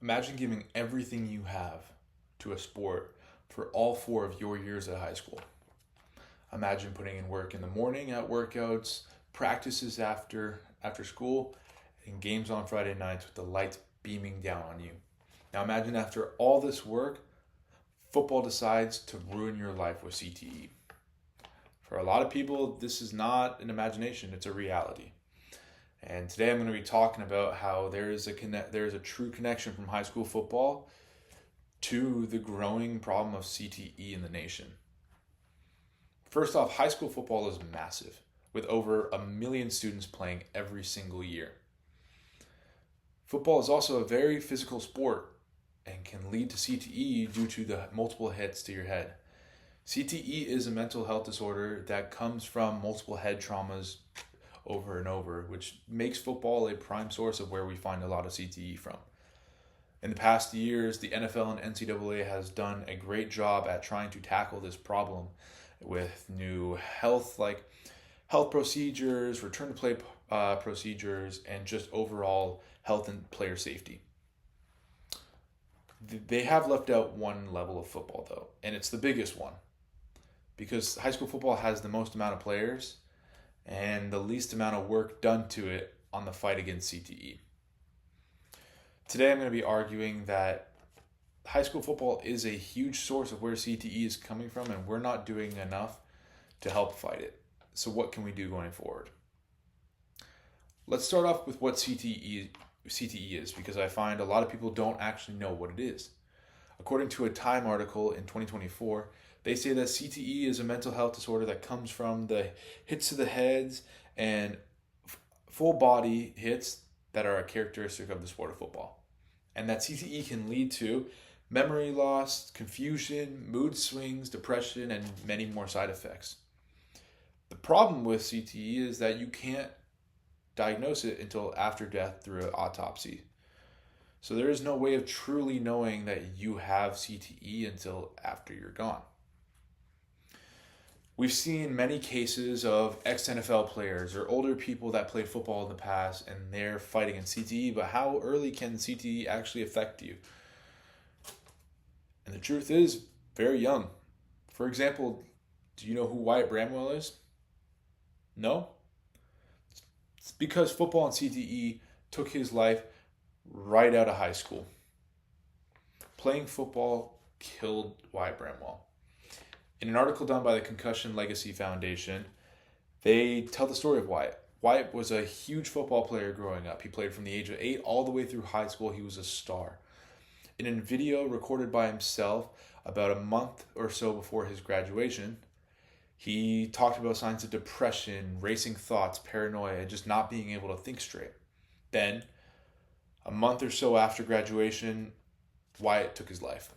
Imagine giving everything you have to a sport for all 4 of your years at high school. Imagine putting in work in the morning at workouts, practices after school, and games on Friday nights with the lights beaming down on you. Now imagine after all this work, football decides to ruin your life with CTE. For a lot of people, this is not an imagination, it's a reality. And today I'm going to be talking about how there is a true connection from high school football to the growing problem of CTE in the nation. First off, high school football is massive, with over 1 million students playing every single year. Football is also a very physical sport and can lead to CTE due to the multiple hits to your head. CTE is a mental health disorder that comes from multiple head traumas over and over, which makes football a prime source of where we find a lot of CTE from. In the past years, the NFL and NCAA has done a great job at trying to tackle this problem with new health procedures, return to play procedures, and just overall health and player safety. They have left out one level of football though, and it's the biggest one because high school football has the most amount of players and the least amount of work done to it on the fight against CTE. Today I'm going to be arguing that high school football is a huge source of where CTE is coming from, and we're not doing enough to help fight it. So what can we do going forward? Let's start off with what CTE is, because I find a lot of people don't actually know what it is. According to a Time article in 2024, they say that CTE is a mental health disorder that comes from the hits to the heads and full body hits that are a characteristic of the sport of football. And that CTE can lead to memory loss, confusion, mood swings, depression, and many more side effects. The problem with CTE is that you can't diagnose it until after death through an autopsy. So there is no way of truly knowing that you have CTE until after you're gone. We've seen many cases of ex-NFL players or older people that played football in the past and they're fighting in CTE, but how early can CTE actually affect you? And the truth is, very young. For example, do you know who Wyatt Bramwell is? No? It's because football and CTE took his life right out of high school. Playing football killed Wyatt Bramwell. In an article done by the Concussion Legacy Foundation, they tell the story of Wyatt. Wyatt was a huge football player growing up. He played from the age of 8 all the way through high school. He was a star. In a video recorded by himself about a month or so before his graduation, he talked about signs of depression, racing thoughts, paranoia, and just not being able to think straight. Then, a month or so after graduation, Wyatt took his life.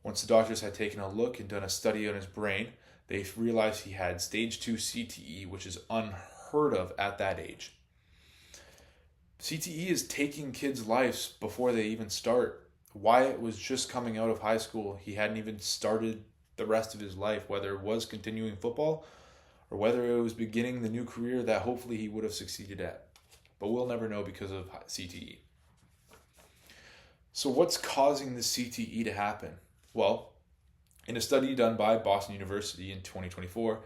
Once the doctors had taken a look and done a study on his brain, they realized he had stage 2 CTE, which is unheard of at that age. CTE is taking kids' lives before they even start. Wyatt was just coming out of high school. He hadn't even started the rest of his life, whether it was continuing football or whether it was beginning the new career that hopefully he would have succeeded at. But we'll never know because of CTE. So what's causing the CTE to happen? Well, in a study done by Boston University in 2024,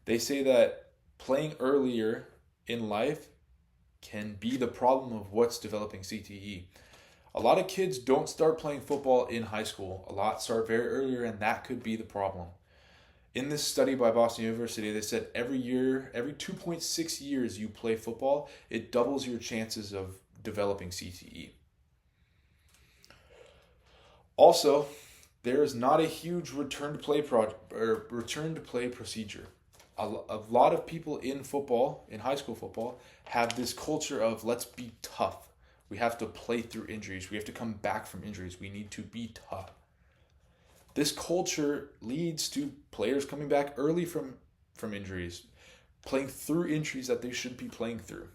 they say that playing earlier in life can be the problem of what's developing CTE. A lot of kids don't start playing football in high school. A lot start very earlier, and that could be the problem. In this study by Boston University, they said every 2.6 years you play football, it doubles your chances of developing CTE. Also, there is not a huge return to play procedure. A lot of people in football, in high school football, have this culture of let's be tough. We have to play through injuries. We have to come back from injuries. We need to be tough. This culture leads to players coming back early from injuries, playing through injuries that they should be playing through.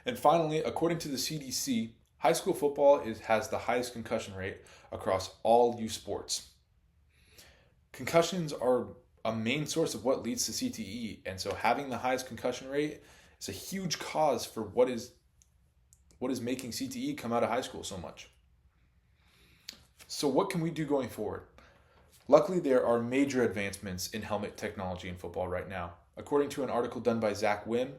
And finally, according to the CDC, high school football has the highest concussion rate across all youth sports. Concussions are a main source of what leads to CTE, and so having the highest concussion rate is a huge cause for what is what is making CTE come out of high school so much. So what can we do going forward? Luckily, there are major advancements in helmet technology in football right now. According to an article done by Zach Wynn,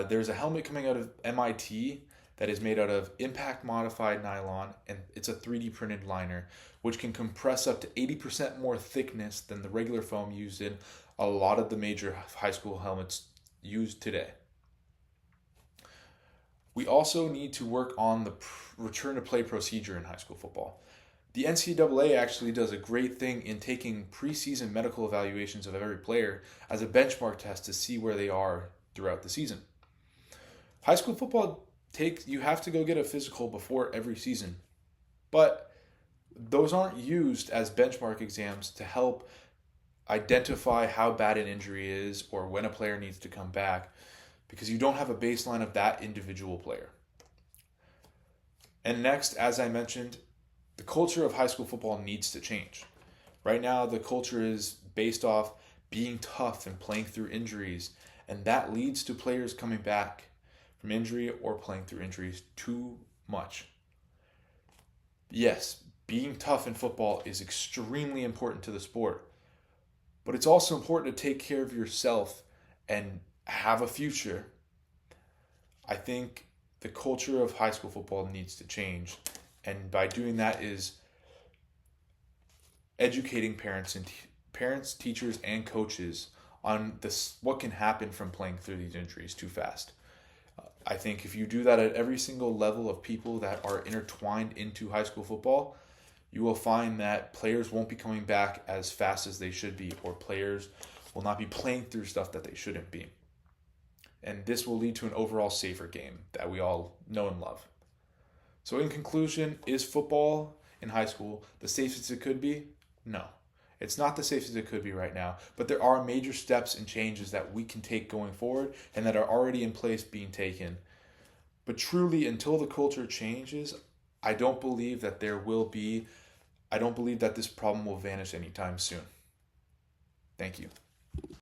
there's a helmet coming out of MIT that is made out of impact modified nylon, and it's a 3D printed liner, which can compress up to 80% more thickness than the regular foam used in a lot of the major high school helmets used today. We also need to work on the return to play procedure in high school football. The NCAA actually does a great thing in taking preseason medical evaluations of every player as a benchmark test to see where they are throughout the season. High school football you have to go get a physical before every season, but those aren't used as benchmark exams to help identify how bad an injury is or when a player needs to come back, because you don't have a baseline of that individual player. And next, as I mentioned, the culture of high school football needs to change. Right now, the culture is based off being tough and playing through injuries, and that leads to players coming back from injury or playing through injuries too much. Yes, being tough in football is extremely important to the sport, but it's also important to take care of yourself and have a future. I think the culture of high school football needs to change, and by doing that is educating parents, teachers, and coaches on what can happen from playing through these injuries too fast. I think if you do that at every single level of people that are intertwined into high school football, you will find that players won't be coming back as fast as they should be, or players will not be playing through stuff that they shouldn't be. And this will lead to an overall safer game that we all know and love. So in conclusion, is football in high school the safest it could be? No. It's not the safest it could be right now, but there are major steps and changes that we can take going forward and that are already in place being taken. But truly, until the culture changes, I don't believe that this problem will vanish anytime soon. Thank you.